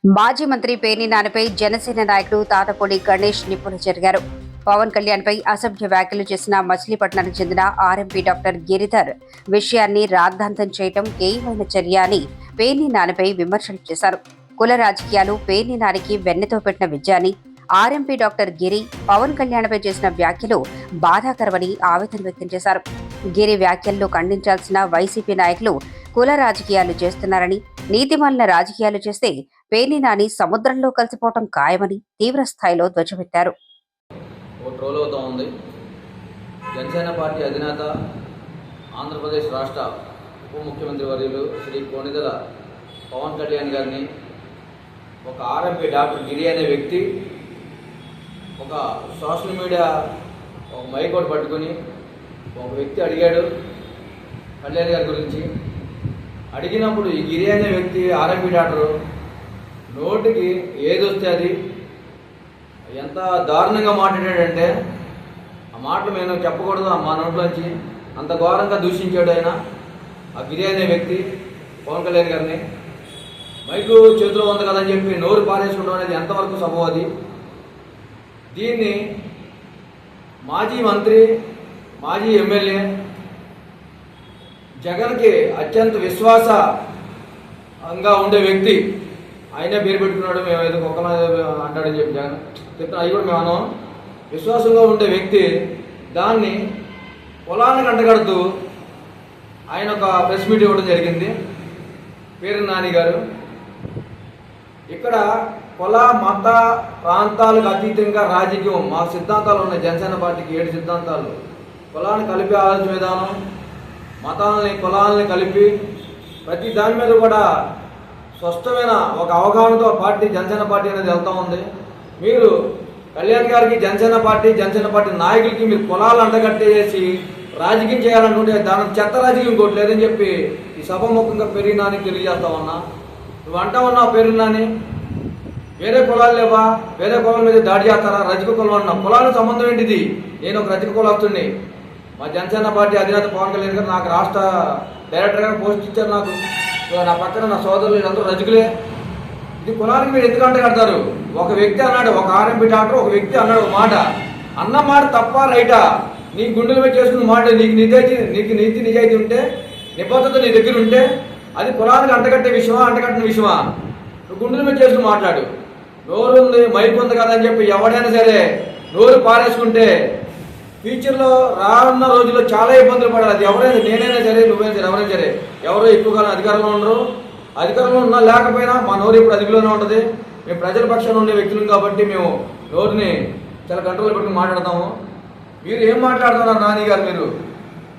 మాజీ మంత్రి పేర్ని నానిపై జనసేన నాయకుడు తాతపూడి గణేష్ నిప్పులు జరిగారు. పవన్ కళ్యాణ్ పై అసభ్య వ్యాఖ్యలు చేసిన మచిలీపట్నానికి చెందిన ఆర్ఎంపీ డాక్టర్ గిరిధర్ విషయాన్ని రాద్ధాంతం చేయటం ఏమైన చర్య అని పేర్ని నానిపై విమర్శలు చేశారు. కుల రాజకీయాలు పేర్ని నానికి వెన్నెతో పెట్టిన విద్య అని ఆర్ఎంపీ డాక్టర్ గిరి పవన్ కళ్యాణ్పై చేసిన వ్యాఖ్యలు బాధాకరమని ఆవేదన వ్యక్తం చేశారు. గిరి వ్యాఖ్యలను ఖండించాల్సిన వైసీపీ నాయకులు కుల రాజకీయాలు చేస్తున్నారని, నీతిమాలిన రాజకీయాలు చేస్తే పేర్ని నాని సముద్రంలో కలిసిపోవటం ఖాయమని తీవ్ర స్థాయిలో ధ్వజమెత్తారు. జనసేన పార్టీ అధినేత ఆంధ్రప్రదేశ్ రాష్ట్ర ఉప ముఖ్యమంత్రి వర్యులు శ్రీ కొణిదెల పవన్ కళ్యాణ్ గారిని ఒక ఆర్ఎంపీ డాక్టర్ గిరి అనే వ్యక్తి ఒక సోషల్ మీడియా ఒక మైకోడ్ పట్టుకొని ఒక వ్యక్తి అడిగాడు కళ్యాణ్ గారి గురించి. అడిగినప్పుడు ఈ గిరి అనే వ్యక్తి ఆర్ఎంపీ డాక్టరు నోటికి ఏదొస్తే అది ఎంత దారుణంగా మాట్లాడాడంటే ఆ మాటలు మేము చెప్పకూడదు మా నోట్లోంచి, అంత ఘోరంగా దూషించాడు ఆయన. ఆ గిరి అనే వ్యక్తి పవన్ కళ్యాణ్ గారిని మైకు చేతిలో ఉంది కదని చెప్పి నోరు పారేసుకోవడం అనేది ఎంతవరకు సబబు? అది దీన్ని మాజీ మంత్రి, మాజీ ఎమ్మెల్యే, జగన్కి అత్యంత విశ్వాసంగా ఉండే వ్యక్తి ఆయనే పేరు పెట్టుకున్నాడు. మేము ఏదో ఒక్క అంటాడని చెప్పి జగన్ చెప్తున్నా, అవి కూడా మేము అన్నాం. విశ్వాసంగా ఉండే వ్యక్తి దాన్ని పొలానికి అంటగడుతూ ఆయన ఒక ప్రెస్ మీట్ ఇవ్వడం జరిగింది. పేర్ని నాని గారు ఇక్కడ కుల మత ప్రాంతాలకు అతీతంగా రాజకీయం, మా సిద్ధాంతాలు ఉన్నాయి. జనసేన పార్టీకి 7 సిద్ధాంతాలు. కులాన్ని కలిపి ఆలోచన విధానం, మతాలని కులాలని కలిపి ప్రతి దాని మీద కూడా స్పష్టమైన ఒక అవగాహనతో పార్టీ జనసేన పార్టీ అనేది వెళ్తూ ఉంది. మీరు కళ్యాణ్ గారికి జనసేన పార్టీ నాయకులకి మీరు కులాలు అంటగట్టేసి రాజకీయం చేయాలనుకుంటే దాని చెత్త రాజకీయం ఇంకోటి లేదని చెప్పి ఈ సభముఖంగా పేర్ని నాని తెలియజేస్తా ఉన్నా. నువ్వు అంటా ఉన్నావు పేర్ని నాని, వేరే కులాలు లేవా, వేరే కులం మీద దాడి చేస్తారా, రజక కులం అన్నా. కులాలకు సంబంధం ఏంటిది? నేను ఒక రజక కులస్తుడిని. మా జనసేన పార్టీ అధినేత పవన్ కళ్యాణ్ గారు నాకు రాష్ట్ర డైరెక్టర్గా పోస్ట్ ఇచ్చారు. నాకు నా పక్కన నా సోదరులు వీళ్ళందరూ రజకులే. ఇది కులానికి మీరు ఎందుకు అంటగడతారు? ఒక వ్యక్తి అన్నాడు, ఒక ఆర్ఎంపీ డాక్టర్ ఒక వ్యక్తి అన్నాడు ఒక మాట. అన్న మాట తప్ప రైటా? నీ గుండెల మీద చేసుకున్న మాట, నీకు నీతి నిజాయితీ ఉంటే, నిబద్ధత నీ దగ్గర ఉంటే అది కులానికి అంటగట్టే విషయమా, అంటగట్టిన విషయమా? నువ్వు గుండెల మీద చేసుకుని మాట్లాడు. నోరు ఉంది, మైకు ఉంది కదా అని చెప్పి ఎవడైనా సరే నోరు పారేసుకుంటే ఫ్యూచర్లో రానున్న రోజుల్లో చాలా ఇబ్బందులు పడాలి. అది ఎవరైనా, నేనైనా సరే, నువ్వైనా సరే, ఎవరైనా సరే, ఎవరో ఎక్కువగా అధికారంలో ఉండరు. అధికారంలో ఉన్నా లేకపోయినా మా నోరు ఇప్పుడు అదుపులోనే ఉంటుంది. మేము ప్రజల పక్షాన ఉండే వ్యక్తులం కాబట్టి మేము నోరుని చాలా కంట్రోల్ పెట్టుకుని మాట్లాడతాము. మీరు ఏం మాట్లాడుతున్నారు నాని గారు?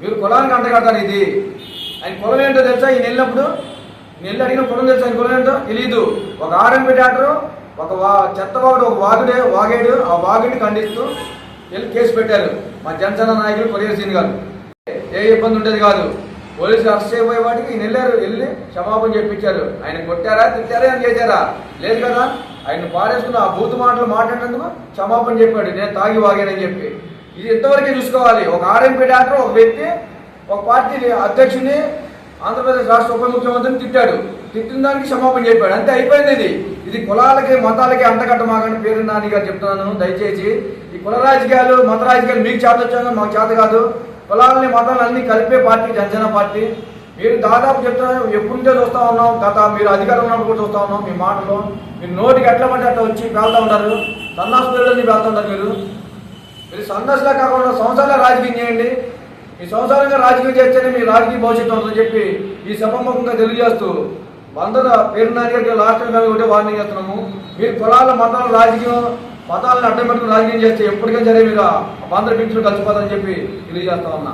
మీరు కులానికి అంటగడతారు. ఇది ఆయన కులం ఏంటో తెలుసా? ఈయన వెళ్ళినప్పుడు నేను అడిగిన కులం తెలుసా? ఆయన కులం ఏంటో తెలియదు. ఒక ఆర్ఎంపీ డాక్టరు ఒక చెత్తవాడు ఒక వాగాడు. ఆ వాగుడిని ఖండిస్తూ వెళ్ళి కేసు పెట్టారు మా జనసేన నాయకులు కొరియర్ సీన్ గారు. ఏ ఇబ్బంది ఉండేది కాదు. పోలీసులు అరెస్ట్ చేయబోయే వాటికి ఈయన వెళ్ళి క్షమాపణ చెప్పించారు. ఆయన కొట్టారా, తిట్టారా, అని చేశారా? లేదు కదా. ఆయన పారేసుకున్న ఆ బూతు మాటలు మాట్లాడినందుకు క్షమాపణ చెప్పాడు, నేను తాగి వాగానని చెప్పి. ఇది ఇంతవరకే చూసుకోవాలి. ఒక ఆర్ఎంపీ డాక్టర్ ఒక వ్యక్తి ఒక పార్టీ అధ్యక్షుడిని, ఆంధ్రప్రదేశ్ రాష్ట్ర ఉప ముఖ్యమంత్రిని తిట్టాడు. తిట్టిన దానికి క్షమాపణ చెప్పాడు, అంతే అయిపోయింది. ఇది కులాలకి మతాలకి అంటగట్టమాగని పేర్ని నాని గారు చెప్తున్నాను. దయచేసి ఈ కుల రాజకీయాలు, మత రాజకీయాలు మీకు చేత వచ్చాను, మాకు చేత కాదు. కులాలని మతాలు అన్ని కలిపే పార్టీ జనసేన పార్టీ. మీరు దాదాపు చెప్తున్నారు, ఎప్పుడు నుంచో చూస్తూ ఉన్నాం. మీరు అధికారం ఉన్నప్పుడు కూడా చూస్తూ ఉన్నాం. మీ మాటలు మీరు నోటికి ఎట్లా పడితే అట్లా వచ్చి వెళ్తూ ఉంటారు. సన్నాసు పిల్లల్ని వెళ్తుంటారు. మీరు సన్నాసులా కాకుండా సంవత్సరాల రాజకీయం చేయండి. ఈ సంవత్సరంగా రాజకీయం చేస్తేనే మీ రాజకీయ భవిష్యత్తు ఉంటుందని చెప్పి ఈ సభముఖంగా తెలియజేస్తూ పేర్ని నాని గారికి లాస్ట్ టైం ఒకటే వార్నింగ్ చేస్తున్నాము. మీరు కులాల మతాల రాజకీయం, మతాలను అడ్డం పెట్టుకుని రాజకీయం చేస్తే ఎప్పటికైనా సరే మీరు 100 బిడ్డలు కలిసిపోతారని చెప్పి తెలియజేస్తా ఉన్నా.